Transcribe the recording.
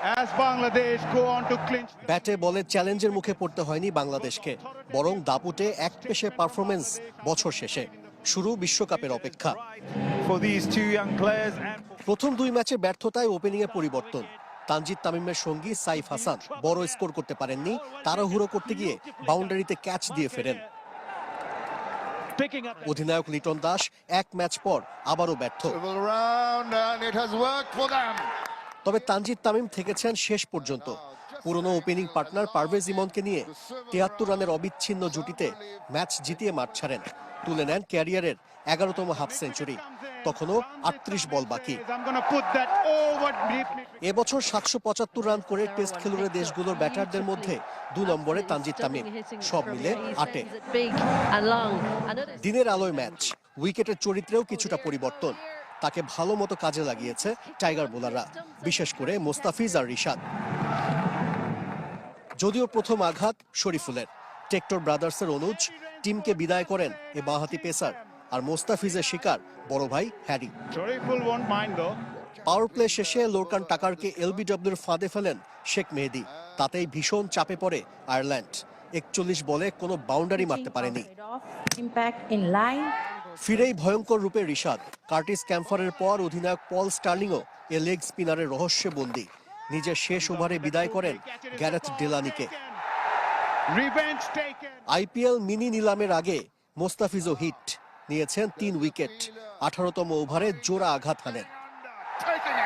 as Bangladesh go on to clinch. ব্যাটে বলে চ্যালেঞ্জের মুখে পড়তে হয়নি বাংলাদেশকে, বরং দাপুটে এক পেশে পারফরমেন্স বছর শেষে। শুরু বিশ্বকাপের অপেক্ষা। For these two young players and প্রথম দুই ম্যাচে ব্যর্থতায় ওপেনিংয়ে পরিবর্তন। তানজিদ তামিমের সঙ্গী সাইফ হাসান বড় স্কোর করতে পারেননি, তাড়াহুড়ো করতে গিয়ে বাউন্ডারিতে ক্যাচ দিয়ে ফেরেন। picking up অধিনায়ক লিটন দাস এক ম্যাচ পর আবারও ব্যর্থ। তবে তানজিদ তামিম থেকেছেন শেষ পর্যন্ত। পুরনো ওপেনিং পার্টনার পারভেজ ইমনকে নিয়ে ৭৩ রানের অবিচ্ছিন্ন জুটিতে ম্যাচ জিতিয়ে মাঠ ছাড়েন, তুলে নেন ক্যারিয়ারের ১১তম হাফ সেঞ্চুরি। তখনও ৩৮ বল বাকি। I'm going to put that over deep. এবছর ৭৭৫ রান করে টেস্ট খেলুড়ে দেশগুলোর ব্যাটারদের মধ্যে ২ নম্বরে তানজিদ তামিম, সব মিলে ৮-এ। দিনের আলোয় ম্যাচ, উইকেটের চরিত্রেও কিছুটা পরিবর্তন। তাকে ভালো মতো কাজে লাগিয়েছে টাইগার বোলাররা, বিশেষ করে মোস্তাফিজ আর রিশাদ। যদিও প্রথম আঘাত শরীফুলের, টেক্টর ব্রাদার্সের অনুজ টিমকে বিদায় করেন এ বাঁহাতি পেসার, আর মোস্তাফিজের শিকার বড় ভাই Harry. Shariful won't mind though. Power play শেষে লোরকান টাকারকে এলবিডব্লিউর ফাঁদে ফেলেন শেখ মেহেদী, তাতেই ভীষণ চাপে পড়ে আয়ারল্যান্ড। ৪১ বলে কোনো বাউন্ডারি মারতে পারেনি। ফিরেই ভয়ঙ্কর রূপে রিশাদ, কার্টিস ক্যাম্পারের পর অধিনায়ক পল স্টার্লিংও এ লেগ স্পিনারের রহস্যে বন্দী। নিজের শেষ ওভারে বিদায় করেন গ্যারেথ ডেলানিকে। Revenge taken. আইপিএল মিনি নিলামের আগে মোস্তাফিজও হিট নিয়েছেন ৩ উইকেট, ১৮তম ওভারে জোড়া আঘাত হানেন। Taking